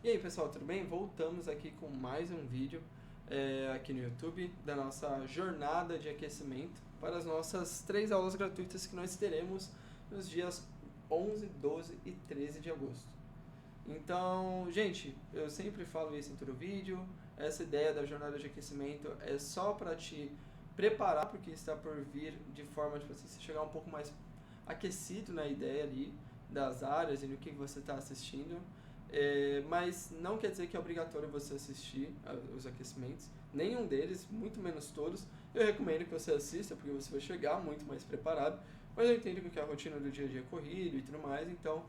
E aí pessoal, tudo bem? Voltamos aqui com mais um vídeo aqui no YouTube da nossa jornada de aquecimento para as nossas 3 aulas gratuitas que nós teremos nos dias 11, 12 e 13 de agosto. Então, gente, eu sempre falo isso em todo vídeo, essa ideia da jornada de aquecimento é só para te preparar porque está por vir, de forma tipo assim, você chegar um pouco mais aquecido na ideia ali das áreas e no que você está assistindo. Mas não quer dizer que é obrigatório você assistir os aquecimentos, nenhum deles, muito menos todos. Eu recomendo que você assista porque você vai chegar muito mais preparado, mas eu entendo que a rotina do dia a dia é corrido e tudo mais, então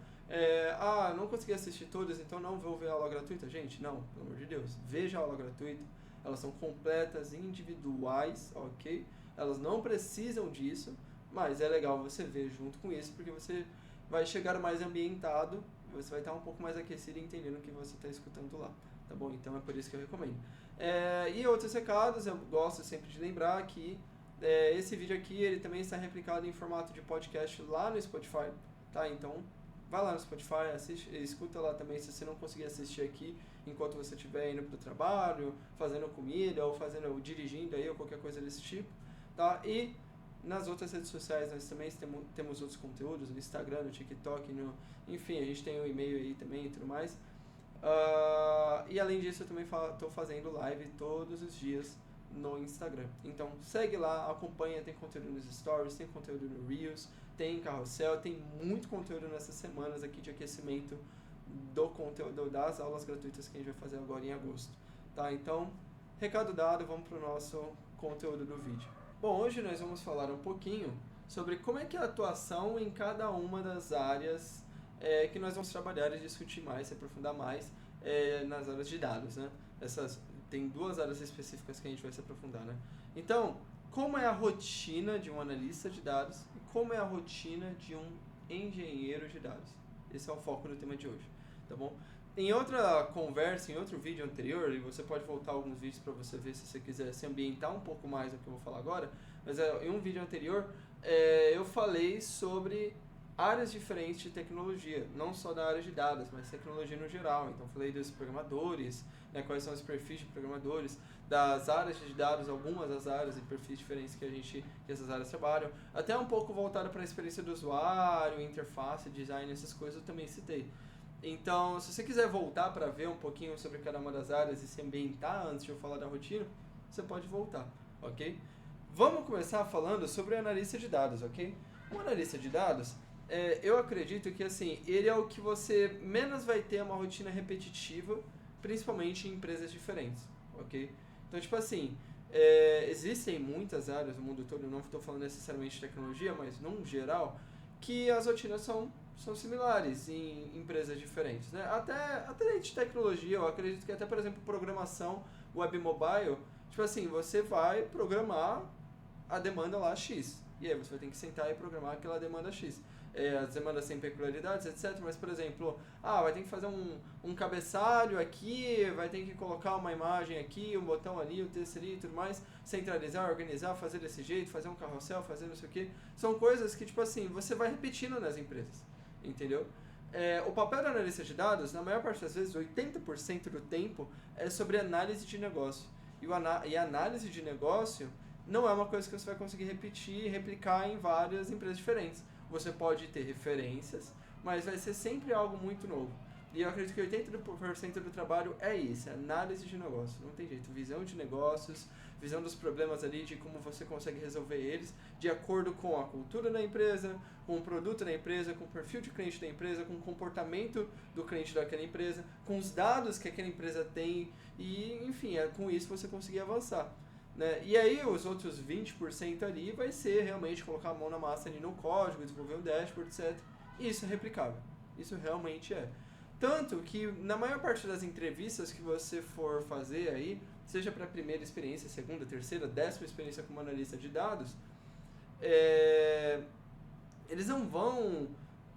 não consegui assistir todas, então não vou ver a aula gratuita. Gente, não, pelo amor de Deus, veja a aula gratuita, elas são completas, individuais, ok? Elas não precisam disso, mas é legal você ver junto com isso, porque você vai chegar mais ambientado, você vai estar um pouco mais aquecido e entendendo o que você está escutando lá, tá bom? Então é por isso que eu recomendo. E outros recados, eu gosto sempre de lembrar que esse vídeo aqui ele também está replicado em formato de podcast lá no Spotify, tá? Então vai lá no Spotify, assiste, escuta lá também se você não conseguir assistir aqui enquanto você estiver indo para o trabalho, fazendo comida ou dirigindo aí ou qualquer coisa desse tipo, tá? E nas outras redes sociais nós também temos outros conteúdos, no Instagram, no TikTok, enfim, a gente tem um e-mail aí também e tudo mais. E além disso eu também estou fazendo live todos os dias no Instagram. Então segue lá, acompanha, tem conteúdo nos stories, tem conteúdo no Reels, tem carrossel, tem muito conteúdo nessas semanas aqui de aquecimento do conteúdo das aulas gratuitas que a gente vai fazer agora em agosto. Tá? Então, recado dado, vamos para o nosso conteúdo do vídeo. Bom, hoje nós vamos falar um pouquinho sobre como é que é a atuação em cada uma das áreas que nós vamos trabalhar e discutir mais, se aprofundar mais nas áreas de dados, né? Tem 2 áreas específicas que a gente vai se aprofundar, né? Então, como é a rotina de um analista de dados e como é a rotina de um engenheiro de dados? Esse é o foco do tema de hoje, tá bom? Em outra conversa, em outro vídeo anterior, e você pode voltar alguns vídeos para você ver se você quiser se ambientar um pouco mais no que eu vou falar agora, mas em um vídeo anterior eu falei sobre áreas diferentes de tecnologia, não só da área de dados, mas tecnologia no geral. Então falei dos programadores, né, quais são os perfis de programadores, das áreas de dados, algumas das áreas e perfis diferentes que essas áreas trabalham, até um pouco voltado para a experiência do usuário, interface, design, essas coisas eu também citei. Então, se você quiser voltar para ver um pouquinho sobre cada uma das áreas e se ambientar antes de eu falar da rotina, você pode voltar, ok? Vamos começar falando sobre o analista de dados, ok? O analista de dados, eu acredito que assim, ele é o que você menos vai ter uma rotina repetitiva, principalmente em empresas diferentes, ok? Então, tipo assim, existem muitas áreas no mundo todo, eu não estou falando necessariamente de tecnologia, mas num geral, que as rotinas são similares em empresas diferentes, né? Até de tecnologia, eu acredito que até, por exemplo, programação web mobile, tipo assim, você vai programar a demanda lá X, e aí você vai ter que sentar e programar aquela demanda X. As demandas têm peculiaridades, etc. Mas, por exemplo, vai ter que fazer um cabeçalho aqui, vai ter que colocar uma imagem aqui, um botão ali, o texto ali e tudo mais, centralizar, organizar, fazer desse jeito, fazer um carrossel, fazer não sei o que. São coisas que, tipo assim, você vai repetindo nas empresas, entendeu? O papel do analista de dados, na maior parte das vezes, 80% do tempo, é sobre análise de negócio. E a análise de negócio não é uma coisa que você vai conseguir repetir e replicar em várias empresas diferentes. Você pode ter referências, mas vai ser sempre algo muito novo. E eu acredito que 80% do trabalho é isso, é análise de negócio. Não tem jeito, visão de negócios, visão dos problemas ali, de como você consegue resolver eles, de acordo com a cultura da empresa, com o produto da empresa, com o perfil de cliente da empresa, com o comportamento do cliente daquela empresa, com os dados que aquela empresa tem, e enfim, com isso você conseguir avançar. Né? E aí os outros 20% ali vai ser realmente colocar a mão na massa ali no código, desenvolver um dashboard, etc. E isso é replicável. Isso realmente é. Tanto que na maior parte das entrevistas que você for fazer aí, seja para a primeira experiência, segunda, terceira, 10ª experiência como analista de dados, eles não vão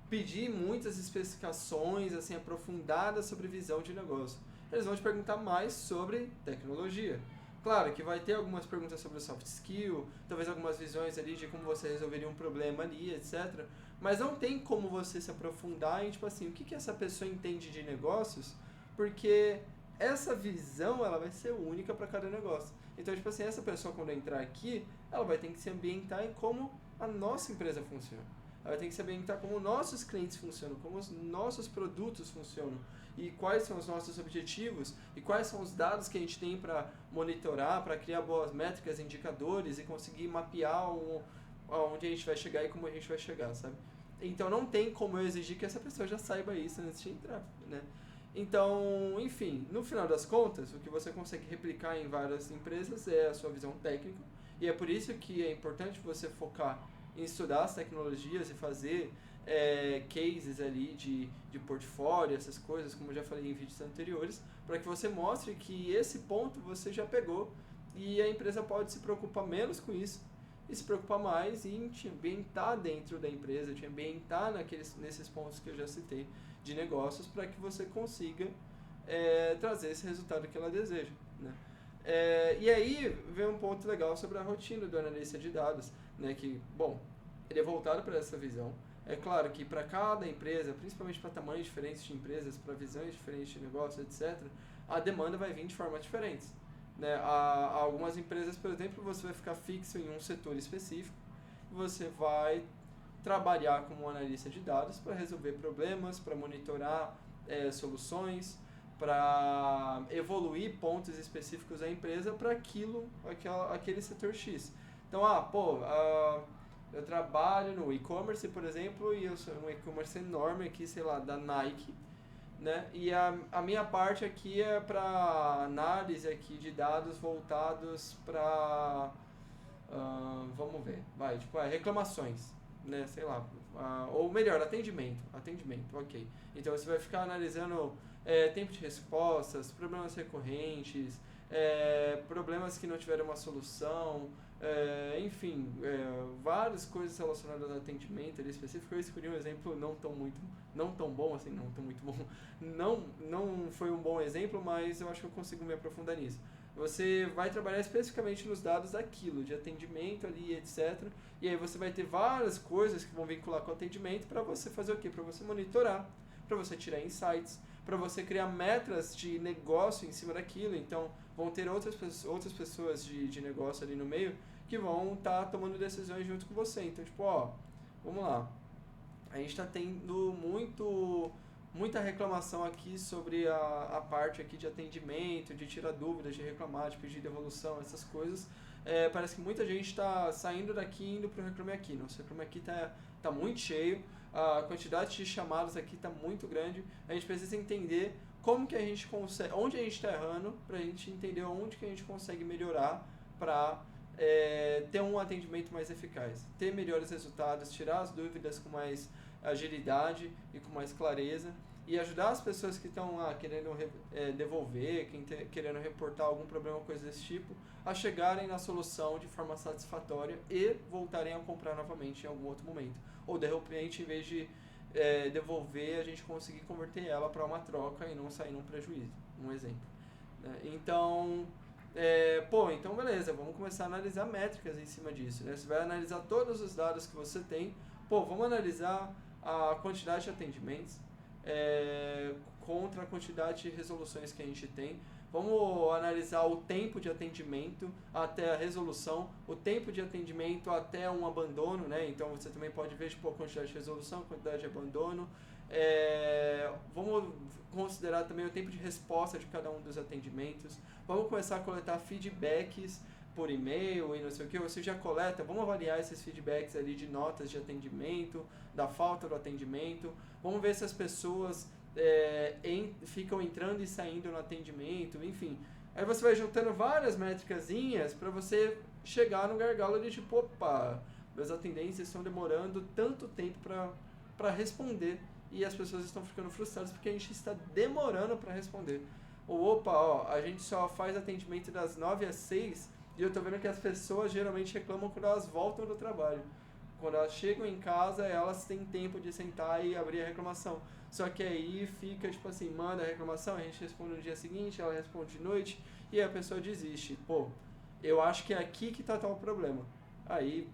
pedir muitas especificações assim aprofundadas sobre visão de negócio. Eles vão te perguntar mais sobre tecnologia. Claro que vai ter algumas perguntas sobre soft skill, talvez algumas visões ali de como você resolveria um problema ali, etc. Mas não tem como você se aprofundar em, tipo assim, o que essa pessoa entende de negócios porque essa visão ela vai ser única para cada negócio. Então, tipo assim, essa pessoa quando entrar aqui, ela vai ter que se ambientar em como a nossa empresa funciona. Ela vai ter que se ambientar como nossos clientes funcionam, como os nossos produtos funcionam e quais são os nossos objetivos e quais são os dados que a gente tem para monitorar, para criar boas métricas, indicadores e conseguir mapear onde a gente vai chegar e como a gente vai chegar, sabe? Então não tem como eu exigir que essa pessoa já saiba isso antes de entrar, né? Então, enfim, no final das contas, o que você consegue replicar em várias empresas é a sua visão técnica, e é por isso que é importante você focar em estudar as tecnologias e fazer cases ali de portfólio, essas coisas, como eu já falei em vídeos anteriores, para que você mostre que esse ponto você já pegou e a empresa pode se preocupar menos com isso e se preocupar mais em te ambientar dentro da empresa, te ambientar nesses pontos que eu já citei de negócios para que você consiga trazer esse resultado que ela deseja, né? E aí vem um ponto legal sobre a rotina do analista de dados, né? Que, bom, ele é voltado para essa visão. É claro que para cada empresa, principalmente para tamanhos diferentes de empresas, para visões diferentes de negócio, etc., a demanda vai vir de formas diferentes, né? Há algumas empresas, por exemplo, você vai ficar fixo em um setor específico, você vai trabalhar como analista de dados para resolver problemas, para monitorar soluções, para evoluir pontos específicos da empresa para aquele setor X. Então, eu trabalho no e-commerce, por exemplo, e eu sou um e-commerce enorme aqui, sei lá, da Nike, né? E a minha parte aqui é para análise aqui de dados voltados para, vamos ver, tipo, reclamações, né? Sei lá, ou melhor, atendimento, ok. Então você vai ficar analisando tempo de respostas, problemas recorrentes, problemas que não tiveram uma solução, enfim, várias coisas relacionadas ao atendimento ali específico. Eu escolhi um exemplo não tão bom, assim, não tão muito bom, não foi um bom exemplo, mas eu acho que eu consigo me aprofundar nisso. Você vai trabalhar especificamente nos dados daquilo, de atendimento ali, etc. E aí você vai ter várias coisas que vão vincular com o atendimento para você fazer o quê? Para você monitorar, para você tirar insights, para você criar metas de negócio em cima daquilo. Então, vão ter outras pessoas de negócio ali no meio que vão estar tomando decisões junto com você. Então, tipo, vamos lá. A gente está tendo muita reclamação aqui sobre a parte aqui de atendimento, de tirar dúvidas, de reclamar, de pedir devolução, essas coisas. Parece que muita gente está saindo daqui e indo para o Reclame Aqui. Nosso Reclame Aqui tá muito cheio, a quantidade de chamados aqui está muito grande. A gente precisa entender como que a gente consegue, onde a gente está errando, para a gente entender onde que a gente consegue melhorar para ter um atendimento mais eficaz, ter melhores resultados, tirar as dúvidas com mais agilidade e com mais clareza e ajudar as pessoas que estão querendo devolver, querendo reportar algum problema, coisa desse tipo, a chegarem na solução de forma satisfatória e voltarem a comprar novamente em algum outro momento. Ou de repente, em vez de devolver, a gente conseguir converter ela para uma troca e não sair num prejuízo, um exemplo. Então, então beleza, vamos começar a analisar métricas em cima disso, né? Você vai analisar todos os dados que você tem, vamos analisar a quantidade de atendimentos contra a quantidade de resoluções que a gente tem. Vamos analisar o tempo de atendimento até a resolução, o tempo de atendimento até um abandono, né? Então você também pode ver a quantidade de resolução, a quantidade de abandono. Vamos considerar também o tempo de resposta de cada um dos atendimentos. Vamos começar a coletar feedbacks por e-mail e não sei o que. Você já coleta, vamos avaliar esses feedbacks ali de notas de atendimento, da falta do atendimento. Vamos ver se as pessoas ficam entrando e saindo no atendimento, enfim. Aí você vai juntando várias métricasinhas para você chegar no gargalo de tipo, opa, meus atendentes estão demorando tanto tempo para responder e as pessoas estão ficando frustradas porque a gente está demorando para responder. Ou, opa, a gente só faz atendimento das 9 às 6 e eu tô vendo que as pessoas geralmente reclamam quando elas voltam do trabalho. Quando elas chegam em casa, elas têm tempo de sentar e abrir a reclamação. Só que aí fica, tipo assim, manda a reclamação, a gente responde no dia seguinte, ela responde de noite e a pessoa desiste. Eu acho que é aqui que tá o problema. Aí,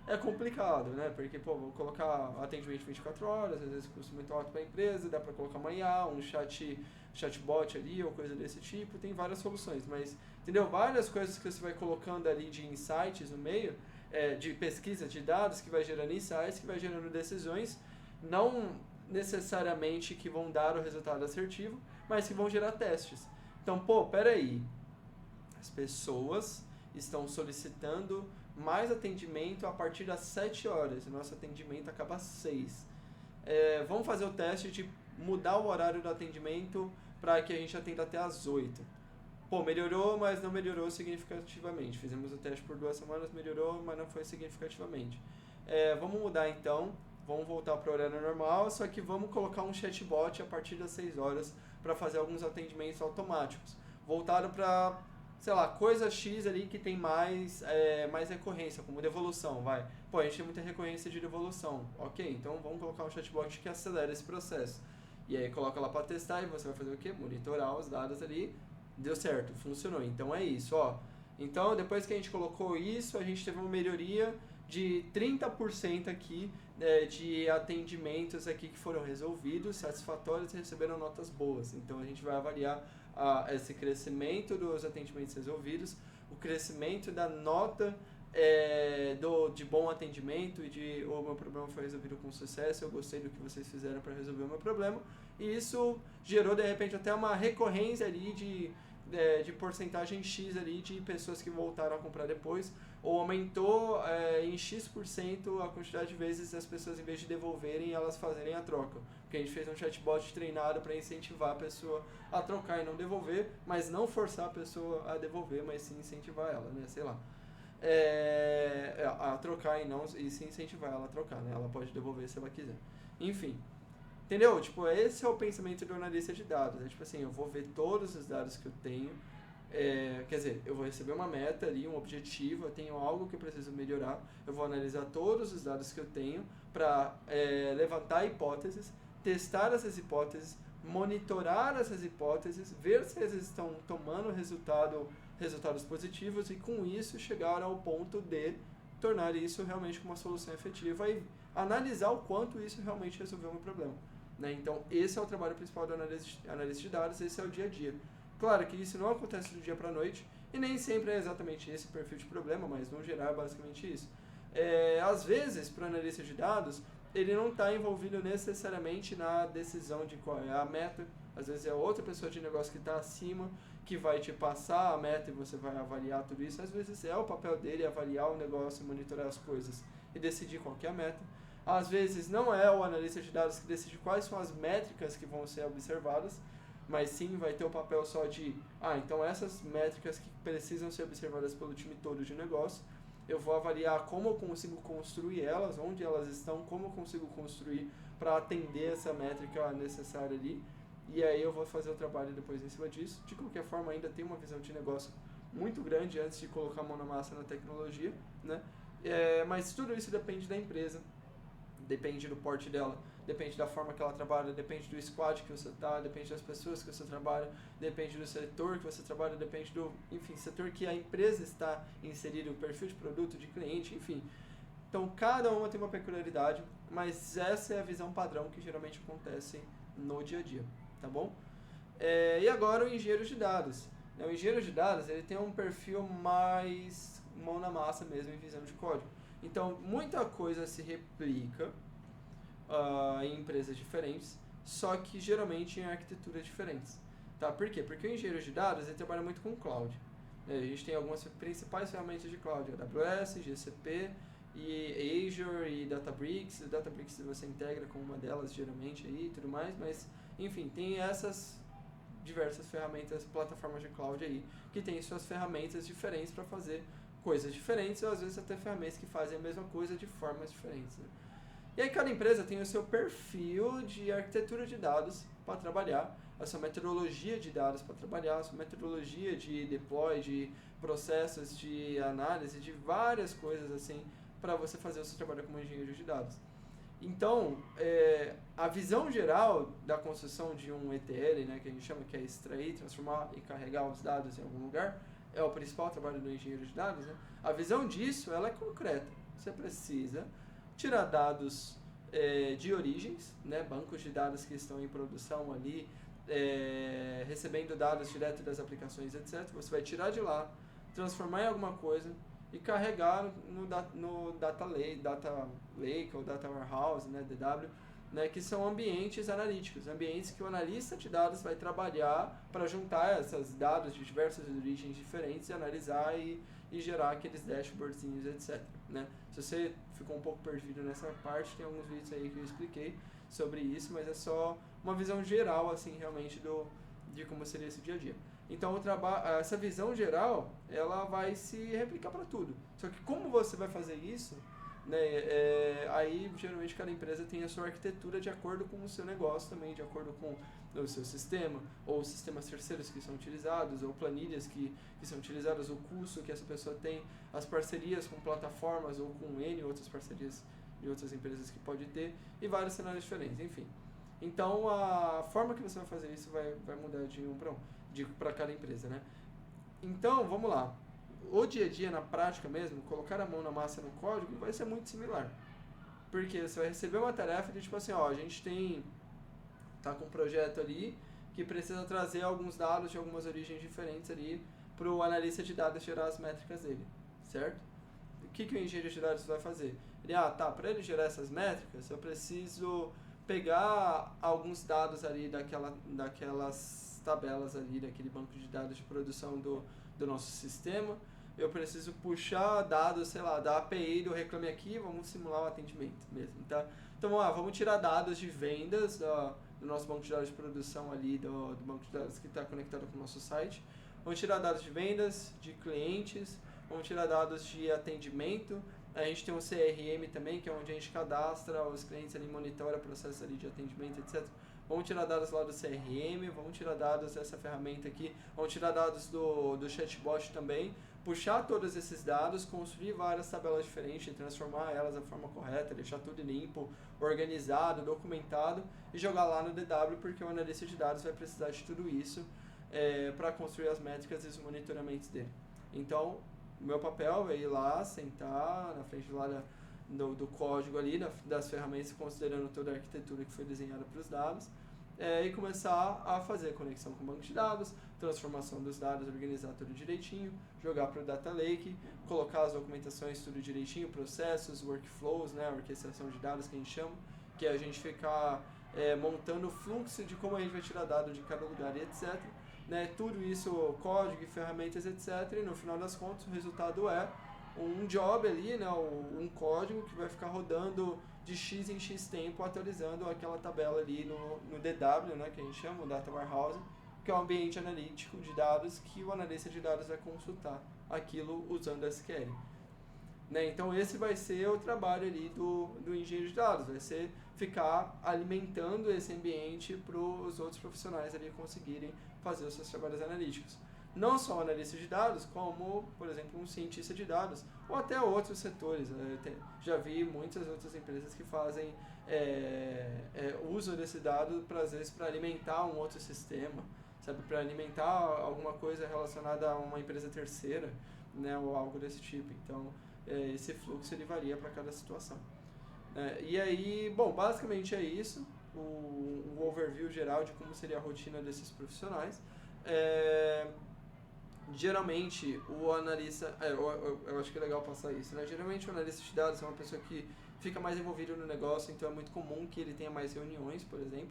é complicado, né? Porque, vou colocar atendimento 24 horas, às vezes custa muito alto para a empresa, dá para colocar manhã, um chat chatbot ali ou coisa desse tipo, tem várias soluções, mas, entendeu? Várias coisas que você vai colocando ali de insights no meio, de pesquisa de dados, que vai gerando insights, que vai gerando decisões, não necessariamente que vão dar o resultado assertivo, mas que vão gerar testes. Então, pô, peraí, as pessoas estão solicitando mais atendimento a partir das 7 horas, e nosso atendimento acaba às 6. Vamos fazer o teste de mudar o horário do atendimento para que a gente atenda até às 8. Pô, melhorou, mas não melhorou significativamente. Fizemos o teste por 2 semanas, melhorou, mas não foi significativamente. Vamos mudar então, vamos voltar para o horário normal, só que vamos colocar um chatbot a partir das 6 horas para fazer alguns atendimentos automáticos. Voltado para, sei lá, coisa X ali que tem mais recorrência, como devolução, vai. Pô, a gente tem muita recorrência de devolução. Ok, então vamos colocar um chatbot que acelera esse processo. E aí coloca lá para testar e você vai fazer o quê? Monitorar os dados ali. Deu certo, funcionou. Então é isso, ó. Então, depois que a gente colocou isso, a gente teve uma melhoria de 30% aqui de atendimentos aqui que foram resolvidos, satisfatórios e receberam notas boas. Então, a gente vai avaliar esse crescimento dos atendimentos resolvidos, o crescimento da nota de bom atendimento e de o meu problema foi resolvido com sucesso, eu gostei do que vocês fizeram para resolver o meu problema, e isso gerou de repente até uma recorrência ali de porcentagem X ali de pessoas que voltaram a comprar depois, ou aumentou em X% a quantidade de vezes as pessoas, em vez de devolverem, elas fazerem a troca. Porque a gente fez um chatbot treinado para incentivar a pessoa a trocar e não devolver, mas não forçar a pessoa a devolver, mas sim incentivar ela, né? Sei lá. A trocar e sim incentivar ela a trocar, né? Ela pode devolver se ela quiser. Enfim. Entendeu? Tipo, esse é o pensamento do analista de dados. É tipo assim, eu vou ver todos os dados que eu tenho. Quer dizer, eu vou receber uma meta ali, um objetivo, eu tenho algo que eu preciso melhorar. Eu vou analisar todos os dados que eu tenho para levantar hipóteses, testar essas hipóteses, monitorar essas hipóteses, ver se eles estão tomando resultados positivos e com isso chegar ao ponto de tornar isso realmente uma solução efetiva e analisar o quanto isso realmente resolveu o meu problema. Né? Então, esse é o trabalho principal do analista de dados, esse é o dia a dia. Claro que isso não acontece do dia para a noite, e nem sempre é exatamente esse o perfil de problema, mas no geral é basicamente isso. Às vezes, para o analista de dados, ele não está envolvido necessariamente na decisão de qual é a meta, às vezes é outra pessoa de negócio que está acima, que vai te passar a meta e você vai avaliar tudo isso. Às vezes é o papel dele avaliar o negócio, monitorar as coisas e decidir qual que é a meta. Às vezes não é o analista de dados que decide quais são as métricas que vão ser observadas, mas sim vai ter o papel só de, então essas métricas que precisam ser observadas pelo time todo de negócio, eu vou avaliar como eu consigo construir elas, onde elas estão, como eu consigo construir para atender essa métrica necessária ali, e aí eu vou fazer o trabalho depois em cima disso. De qualquer forma, ainda tem uma visão de negócio muito grande antes de colocar a mão na massa na tecnologia, né? Mas tudo isso depende da empresa, depende do porte dela, depende da forma que ela trabalha, depende do squad que você está, depende das pessoas que você trabalha, depende do setor que você trabalha, depende do, setor que a empresa está inserido, o perfil de produto, de cliente, enfim. Então, cada uma tem uma peculiaridade, mas essa é a visão padrão que geralmente acontece no dia a dia, tá bom? E agora o engenheiro de dados. O engenheiro de dados ele tem um perfil mais mão na massa mesmo em visão de código. Então, muita coisa se replica em empresas diferentes, só que geralmente em arquiteturas diferentes. Tá? Por quê? Porque o engenheiro de dados ele trabalha muito com cloud. A gente tem algumas principais ferramentas de cloud, AWS, GCP, e Azure e Databricks. Databricks você integra com uma delas geralmente aí e tudo mais, mas enfim, tem essas diversas ferramentas, plataformas de cloud aí, que tem suas ferramentas diferentes para fazer coisas diferentes, ou às vezes até ferramentas que fazem a mesma coisa de formas diferentes. Né? E aí cada empresa tem o seu perfil de arquitetura de dados para trabalhar, a sua metodologia de dados para trabalhar, a sua metodologia de deploy, de processos de análise, de várias coisas assim, para você fazer o seu trabalho como engenheiro de dados. Então, a visão geral da construção de um ETL, né, que a gente chama que é extrair, transformar e carregar os dados em algum lugar, é o principal trabalho do engenheiro de dados, né? A visão disso ela é concreta. Você precisa tirar dados de origens, né, bancos de dados que estão em produção ali, recebendo dados direto das aplicações, etc. Você vai tirar de lá, transformar em alguma coisa e carregar no data lake ou data warehouse, né, DW, né, que são ambientes analíticos, ambientes que o analista de dados vai trabalhar para juntar esses dados de diversas origens diferentes e analisar e gerar aqueles dashboardzinhos, etc. Né? Se você ficou um pouco perdido nessa parte, tem alguns vídeos aí que eu expliquei sobre isso, mas é só uma visão geral, assim, realmente de como seria esse dia a dia. Então, essa visão geral, ela vai se replicar para tudo. Só que como você vai fazer isso, né, aí, geralmente, cada empresa tem a sua arquitetura de acordo com o seu negócio também, de acordo com o seu sistema, ou sistemas terceiros que são utilizados, ou planilhas que são utilizadas, o custo que essa pessoa tem, as parcerias com plataformas ou com N outras parcerias de outras empresas que pode ter, e vários cenários diferentes, enfim. Então, a forma que você vai fazer isso vai mudar de um para um, para cada empresa, né? Então, vamos lá. O dia a dia, na prática mesmo, colocar a mão na massa no código vai ser muito similar. Porque você vai receber uma tarefa de tipo assim, ó, a gente tá com um projeto ali que precisa trazer alguns dados de algumas origens diferentes ali para o analista de dados gerar as métricas dele, certo? O que o engenheiro de dados vai fazer? Ele, para ele gerar essas métricas, eu preciso pegar alguns dados ali daquelas tabelas ali, daquele banco de dados de produção do nosso sistema. Eu preciso puxar dados, sei lá, da API do Reclame Aqui, vamos simular o atendimento mesmo, tá? Então, vamos tirar dados de vendas do nosso banco de dados de produção ali, do banco de dados que está conectado com o nosso site. Vamos tirar dados de vendas, de clientes, vamos tirar dados de atendimento. A gente tem um CRM também, que é onde a gente cadastra os clientes ali, monitora o processo ali de atendimento, etc. Vamos tirar dados lá do CRM, vamos tirar dados dessa ferramenta aqui, vamos tirar dados do chatbot também, puxar todos esses dados, construir várias tabelas diferentes, transformar elas da forma correta, deixar tudo limpo, organizado, documentado e jogar lá no DW, porque o analista de dados vai precisar de tudo isso para construir as métricas e os monitoramentos dele. Então, o meu papel é ir lá, sentar na frente lá do código ali, das ferramentas, considerando toda a arquitetura que foi desenhada para os dados, e começar a fazer conexão com o banco de dados, transformação dos dados, organizar tudo direitinho, jogar para o Data Lake, colocar as documentações tudo direitinho, processos, workflows, né, a orquestração de dados que a gente chama, que é a gente ficar montando o fluxo de como a gente vai tirar dados de cada lugar e etc. Né, tudo isso, código, ferramentas, etc. E no final das contas o resultado é um job ali, né, um código que vai ficar rodando de X em X tempo, atualizando aquela tabela ali no DW, né, que a gente chama, o Data Warehouse, que é o ambiente analítico de dados que o analista de dados vai consultar aquilo usando SQL. Né, então esse vai ser o trabalho ali do engenheiro de dados, vai ser ficar alimentando esse ambiente para os outros profissionais ali conseguirem fazer os seus trabalhos analíticos. Não só um analista de dados, como, por exemplo, um cientista de dados, ou até outros setores. Já vi muitas outras empresas que fazem uso desse dado, às vezes, para alimentar um outro sistema, sabe, para alimentar alguma coisa relacionada a uma empresa terceira, né, ou algo desse tipo. Então, esse fluxo ele varia para cada situação. E aí, bom, basicamente é isso, o overview geral de como seria a rotina desses profissionais. Geralmente o analista, eu acho que é legal passar isso, né? Geralmente o analista de dados é uma pessoa que fica mais envolvido no negócio, então é muito comum que ele tenha mais reuniões, por exemplo,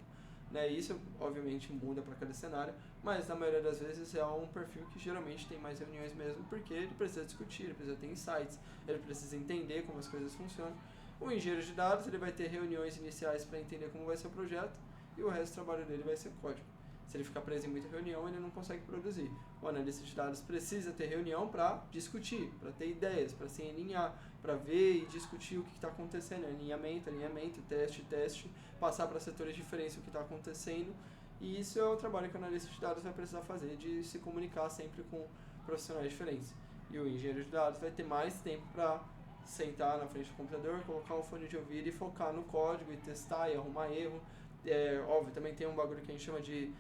né? Isso obviamente muda para cada cenário, mas na maioria das vezes é um perfil que geralmente tem mais reuniões mesmo, porque ele precisa discutir, ele precisa ter insights, ele precisa entender como as coisas funcionam. O engenheiro de dados ele vai ter reuniões iniciais para entender como vai ser o projeto e o resto do trabalho dele vai ser código. Se ele ficar preso em muita reunião, ele não consegue produzir. O analista de dados precisa ter reunião para discutir, para ter ideias, para se alinhar, para ver e discutir o que está acontecendo, alinhamento, teste, passar para setores diferentes o que está acontecendo. E isso é o trabalho que o analista de dados vai precisar fazer, de se comunicar sempre com profissionais diferentes. E o engenheiro de dados vai ter mais tempo para sentar na frente do computador, colocar um fone de ouvido e focar no código e testar e arrumar erro. Óbvio, também tem um bagulho que a gente chama de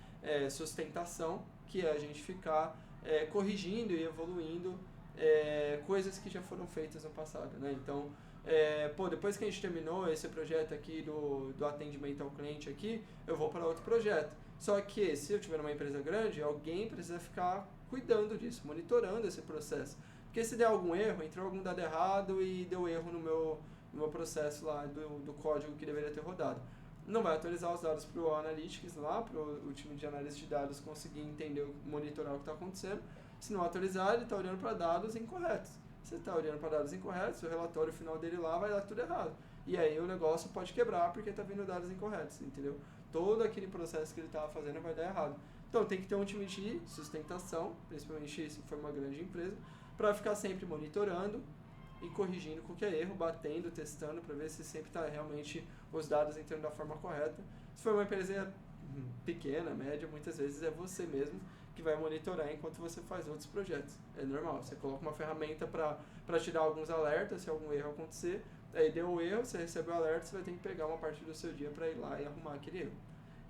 sustentação, que é a gente ficar corrigindo e evoluindo coisas que já foram feitas no passado, né? Então, depois que a gente terminou esse projeto aqui do atendimento ao cliente aqui, eu vou para outro projeto. Só que se eu tiver numa empresa grande, alguém precisa ficar cuidando disso, monitorando esse processo. Porque se der algum erro, entrou algum dado errado e deu erro no meu processo lá do código que deveria ter rodado. Não vai atualizar os dados para o Analytics lá, para o time de análise de dados conseguir entender, monitorar o que está acontecendo. Se não atualizar, ele está olhando para dados incorretos. Se está olhando para dados incorretos, o relatório final dele lá vai dar tudo errado. E aí o negócio pode quebrar porque está vindo dados incorretos, entendeu? Todo aquele processo que ele estava fazendo vai dar errado. Então tem que ter um time de sustentação, principalmente se for uma grande empresa, para ficar sempre monitorando e corrigindo qualquer erro, batendo, testando, para ver se sempre está realmente os dados entrando da forma correta. Se for uma empresa pequena, média, muitas vezes é você mesmo que vai monitorar enquanto você faz outros projetos. É normal, você coloca uma ferramenta para te dar alguns alertas se algum erro acontecer, aí deu o erro, você recebe o alerta, você vai ter que pegar uma parte do seu dia para ir lá e arrumar aquele erro.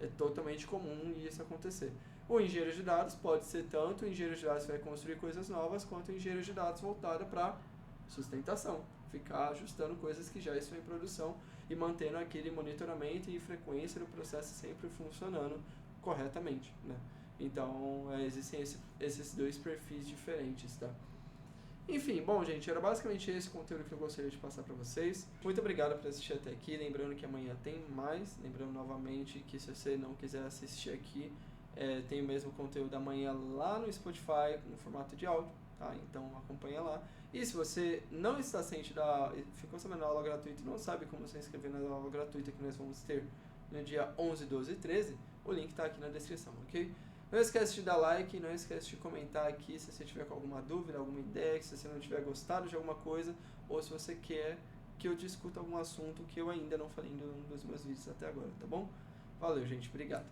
É totalmente comum isso acontecer. O engenheiro de dados pode ser tanto o engenheiro de dados que vai construir coisas novas, quanto o engenheiro de dados voltado para sustentação, ficar ajustando coisas que já estão em produção e mantendo aquele monitoramento e frequência do processo sempre funcionando corretamente, né? Então, existem esses dois perfis diferentes, tá? Enfim, bom, gente, era basicamente esse o conteúdo que eu gostaria de passar para vocês. Muito obrigado por assistir até aqui. Lembrando que amanhã tem mais. Lembrando novamente que se você não quiser assistir aqui, tem o mesmo conteúdo amanhã lá no Spotify, no formato de áudio, tá? Então acompanha lá. E se você não está ciente ficou sabendo da aula gratuita e não sabe como se inscrever na aula gratuita que nós vamos ter no dia 11, 12 e 13, o link está aqui na descrição, ok? Não esquece de dar like, não esquece de comentar aqui se você tiver com alguma dúvida, alguma ideia, se você não tiver gostado de alguma coisa, ou se você quer que eu discuta algum assunto que eu ainda não falei em um dos meus vídeos até agora, tá bom? Valeu, gente, obrigado.